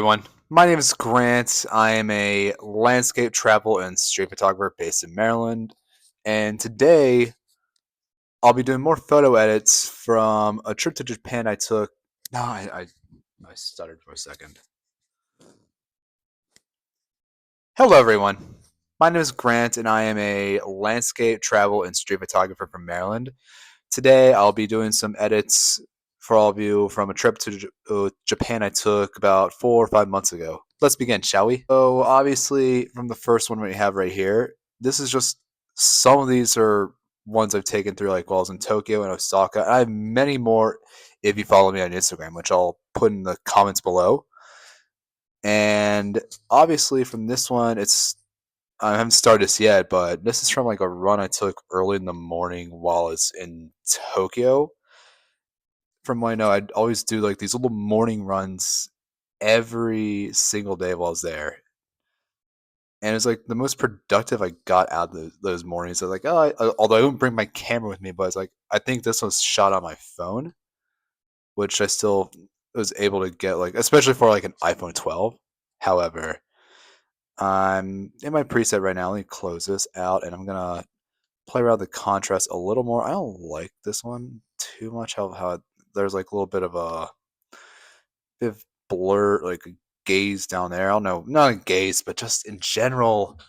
Everyone. My name is Grant. I am a landscape travel and street photographer based in Maryland. And today I'll be doing more photo edits from a trip to Japan I took. No, I stuttered for a second. Hello, everyone. My name is Grant, and I am a landscape travel and street photographer from Maryland. Today I'll be doing some edits for all of you from a trip to Japan I took about 4 or 5 months ago. Let's begin, shall we? So obviously, from the first one we have right here, this is just some of these are ones I've taken through like while I was in Tokyo and Osaka. I have many more if you follow me on Instagram, which I'll put in the comments below. And obviously, from this one, I haven't started this yet, but this is from like a run I took early in the morning while I was in Tokyo. From what I know, I'd always do like these little morning runs every single day while I was there. And it's like the most productive I got out of those mornings. I was like, although I don't bring my camera with me, but it's like, I think this was shot on my phone, which I still was able to get, like, especially for like an iPhone 12. However, I'm in my preset right now. Let me close this out and I'm going to play around the contrast a little more. I don't like this one too much. There's like a little bit of a bit of blur, like a gaze down there. I don't know, not a gaze, but just in general,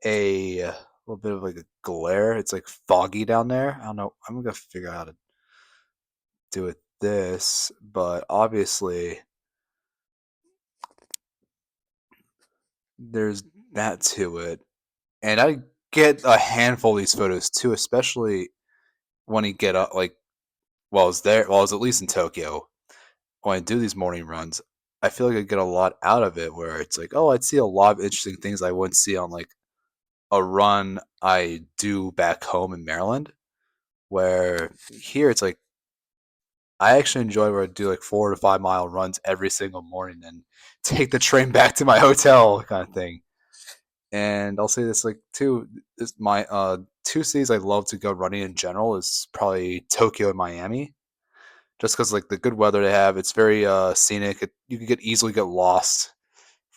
a little bit of like a glare. It's like foggy down there. I don't know. I'm gonna figure out how to do it this, but obviously there's that to it. And I get a handful of these photos too, especially when you get up like while I was there, while I was at least in Tokyo. When I do these morning runs, I feel like I get a lot out of it where it's like, oh, I'd see a lot of interesting things I wouldn't see on like a run I do back home in Maryland. Where here it's like I actually enjoy where I do like 4 to 5 mile runs every single morning and take the train back to my hotel kind of thing. And I'll say this like too, is my two cities I love to go running in general is probably Tokyo and Miami. Just because like the good weather they have, it's very scenic. You can easily get lost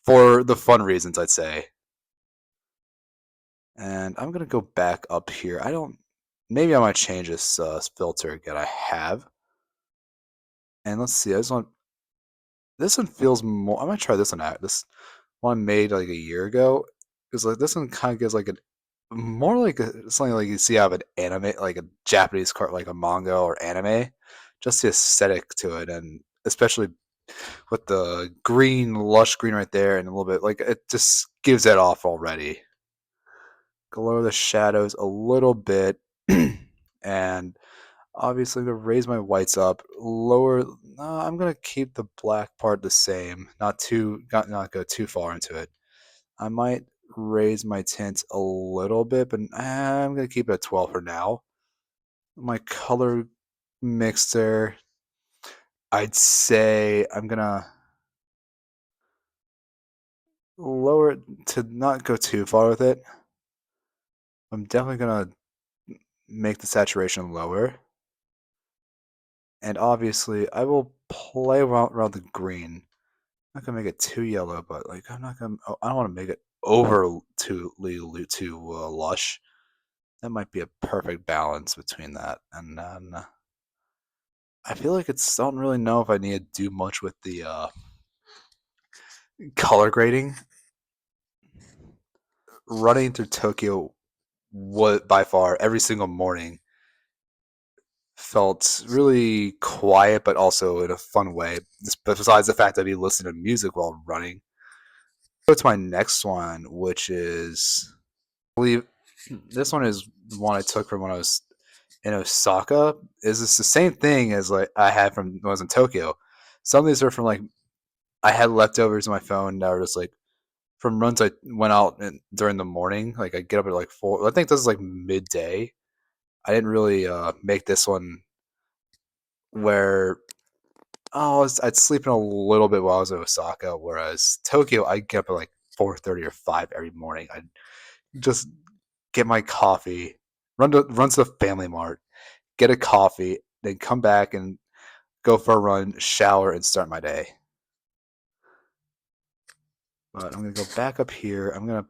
for the fun reasons, I'd say. And I'm gonna go back up here. I don't. Maybe I might change this filter again. I have. And let's see. I just want. This one feels more. I might try this one out. This one made like a year ago. Because like this one kind of gives like an more like something like you see out of an anime, like a Japanese cart, like a manga or anime. Just the aesthetic to it, and especially with the green, lush green right there, and a little bit like it just gives that off already. Lower the shadows a little bit, and obviously I'm gonna raise my whites up. Lower. I'm gonna keep the black part the same. Not go too far into it. I might raise my tint a little bit, but I'm gonna keep it at 12 for now. My color mixer, I'd say I'm gonna lower it to not go too far with it. I'm definitely gonna make the saturation lower. And obviously, I will play around the green. I'm not gonna make it too yellow, but like I'm not gonna. I don't want to make it over too lush. That might be a perfect balance between that. And then I feel like I don't really know if I need to do much with the color grading. Running through Tokyo, what by far every single morning felt really quiet, but also in a fun way. Besides the fact that I'd be listening to music while running. Go to my next one, which is I believe this one is the one I took from when I was in Osaka. Is this the same thing as like I had from when I was in Tokyo? Some of these are from like I had leftovers in my phone that were just like from runs I went out during the morning. Like I get up at like 4. I think this is like midday. I didn't really make this one where I'd sleep in a little bit while I was in Osaka, whereas Tokyo I get up at like 4:30 or 5 every morning. I'd just get my coffee, run to the Family Mart, get a coffee, then come back and go for a run, shower, and start my day. But I'm gonna go back up here. I'm gonna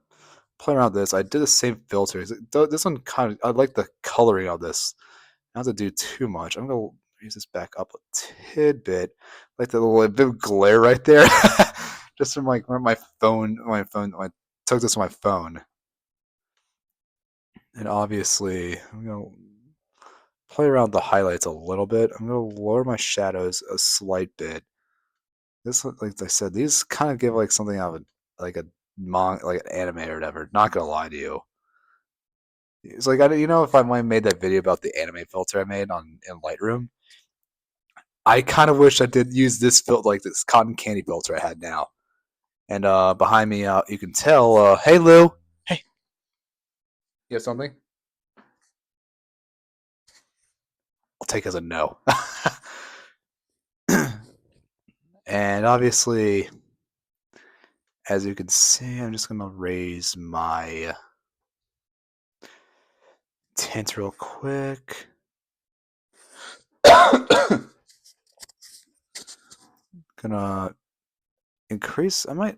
play around with this. I did the same filter. This one kind of I like the coloring of this. Not to do too much. I'm gonna raise this back up a tidbit, like the little bit of glare right there, just from like where my phone. I took this on my phone, and obviously I'm gonna play around the highlights a little bit. I'm gonna lower my shadows a slight bit. This, like I said, these kind of give like something out of like a like an anime or whatever. Not gonna lie to you. It's like if I might have made that video about the anime filter I made on in Lightroom. I kind of wish I did use this filter, like this cotton candy filter I had now. And behind me, you can tell. Hey, Lou. Hey, you have something? I'll take as a no. And obviously, as you can see, I'm just gonna raise my tint real quick. Gonna increase. I might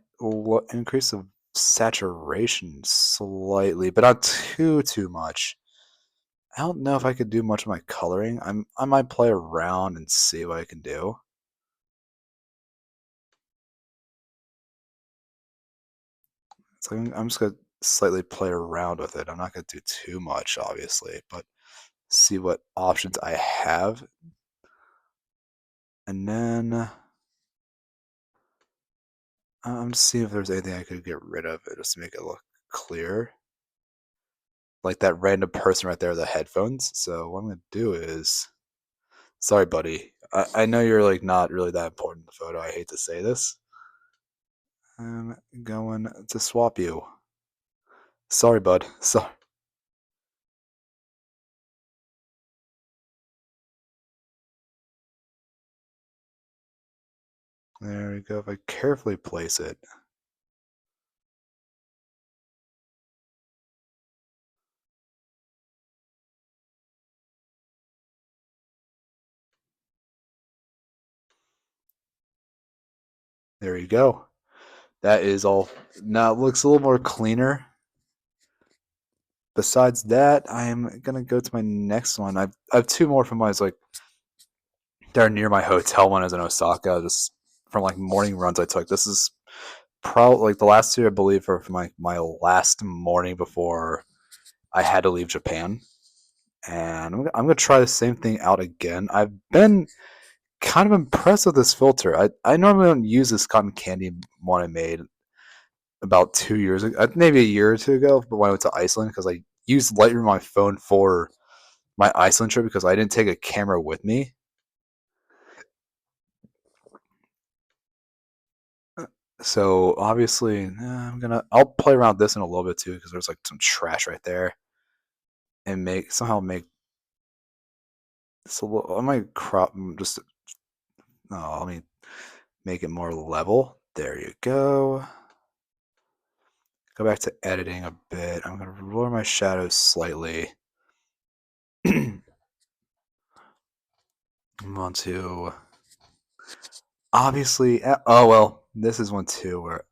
increase the saturation slightly, but not too much. I don't know if I could do much of my coloring. I might play around and see what I can do. So I'm just gonna slightly play around with it. I'm not gonna do too much, obviously, but see what options I have, and then I'm just seeing if there's anything I could get rid of it just to make it look clear. Like that random person right there with the headphones. So what I'm gonna do is, sorry, buddy. I know you're like not really that important in the photo. I hate to say this. I'm going to swap you. Sorry, bud. Sorry. There we go. If I carefully place it. There you go. That is all. Now it looks a little more cleaner. Besides that, I'm gonna go to my next one. I have two more from my like they're near my hotel when I was in Osaka. Just from like morning runs I took. This is probably like the last two I believe are from my last morning before I had to leave Japan. And I'm gonna try the same thing out again. I've been kind of impressed with this filter. I normally don't use this cotton candy one I made about 2 years ago, maybe a year or two ago, but when I went to Iceland because I used Lightroom on my phone for my Iceland trip because I didn't take a camera with me. So obviously, I'll play around with this in a little bit too because there's like some trash right there, and make this a little. I might crop just. No, let me make it more level. There you go. Go back to editing a bit. I'm gonna lower my shadows slightly. Move on to obviously. Oh well, this is one too where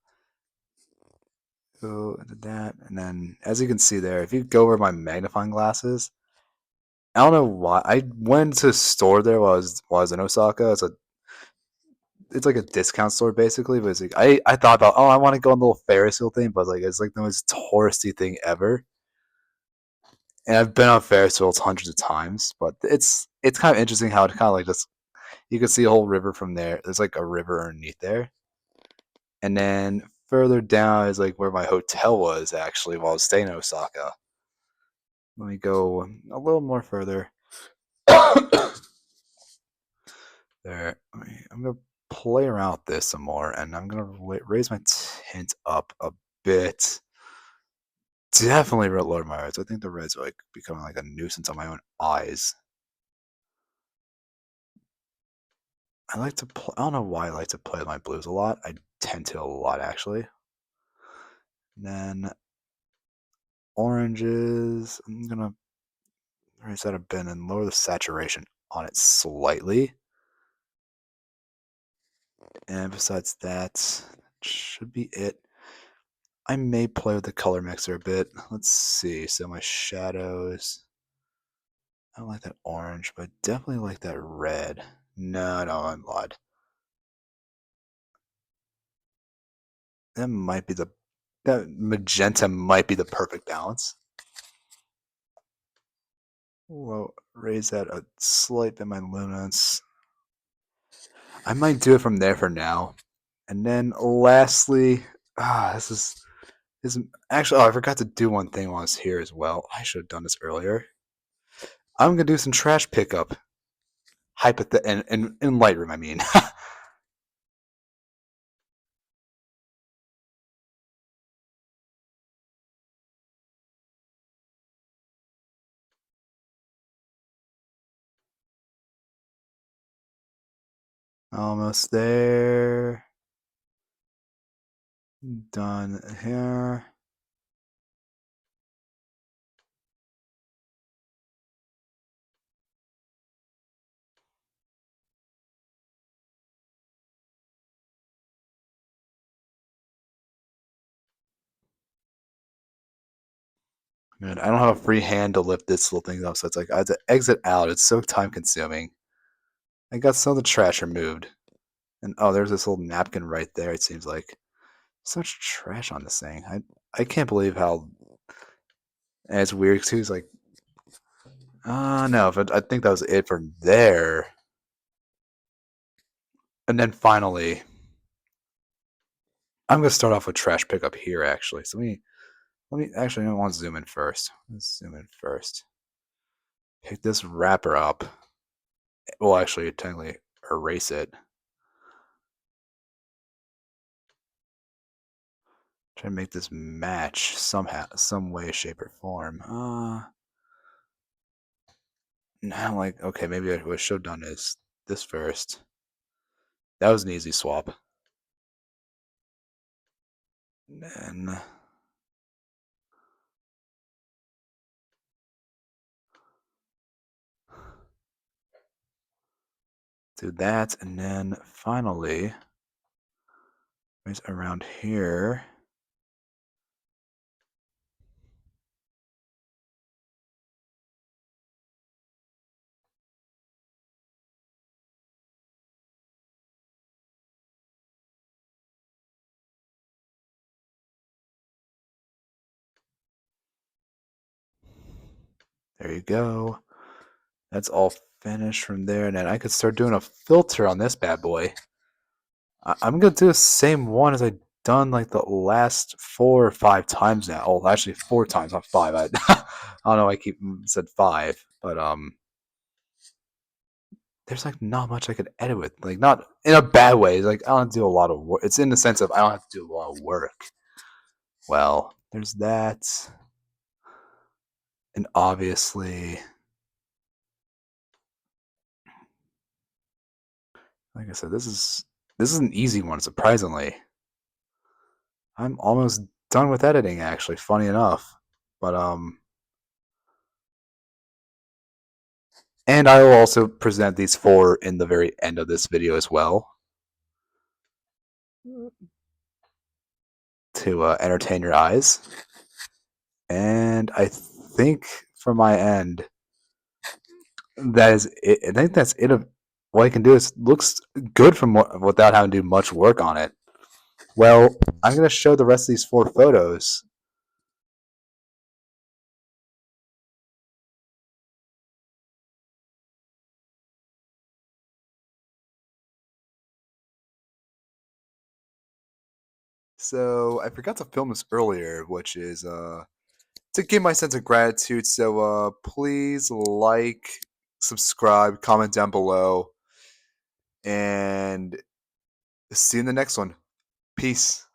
go into that, and then as you can see there, if you go over my magnifying glasses, I don't know why I went to a store there while I was in Osaka. It's like a discount store basically, but it's like I thought about I want to go on the little Ferris wheel thing, but like it's like the most touristy thing ever. And I've been on Ferris wheels hundreds of times, but it's kind of interesting how it kind of like just you can see a whole river from there. There's like a river underneath there, and then further down is like where my hotel was actually while I was staying in Osaka. Let me go a little more further. There, I'm gonna play around with this some more, and I'm gonna raise my tint up a bit. Definitely lower my reds. I think the reds are like becoming like a nuisance on my own eyes. I like to. I don't know why I like to play with my blues a lot. I tend to a lot actually. And then oranges. I'm gonna raise that a bit and lower the saturation on it slightly. And besides that should be it. I may play with the color mixer a bit. Let's see. So my shadows. I don't like that orange, but I definitely like that red. No, I'm lied. That might be that magenta might be the perfect balance. Well, raise that a slight bit my luminance. I might do it from there for now. And then lastly, this is actually, I forgot to do one thing while I was here as well. I should have done this earlier. I'm gonna do some trash pickup. In Lightroom, I mean. Almost there. Done here. Man, I don't have a free hand to lift this little thing up, so it's like I have to exit out. It's so time consuming. I got some of the trash removed. And oh, there's this little napkin right there, it seems like. So much trash on this thing. I can't believe how. And it's weird too. It's like, no, but I think that was it from there. And then finally, I'm gonna start off with trash pickup here. Actually, so let me actually. I want to zoom in first. Let's zoom in first. Pick this wrapper up. Well, actually, technically erase it. Try to make this match somehow, some way, shape, or form. Now like okay, maybe what I should have done is this first. That was an easy swap. And then do that, and then finally, right around here. There you go. That's all finished from there, and then I could start doing a filter on this bad boy. I'm gonna do the same one as I done like the last 4 or 5 times now. Oh, actually 4 times, not five. I don't know. I keep said five, but there's like not much I could edit with. Like not in a bad way. It's like I don't have to do a lot of work. It's in the sense of I don't have to do a lot of work. Well, there's that, and obviously, like I said, this is an easy one. Surprisingly, I'm almost done with editing. Actually, funny enough, but and I will also present these four in the very end of this video as well to entertain your eyes. And I think from my end, that is it. I think that's it. Of what I can do is looks good from without having to do much work on it. Well, I'm going to show the rest of these four photos. So I forgot to film this earlier, which is to give my sense of gratitude. So please like, subscribe, comment down below, and see you in the next one. Peace.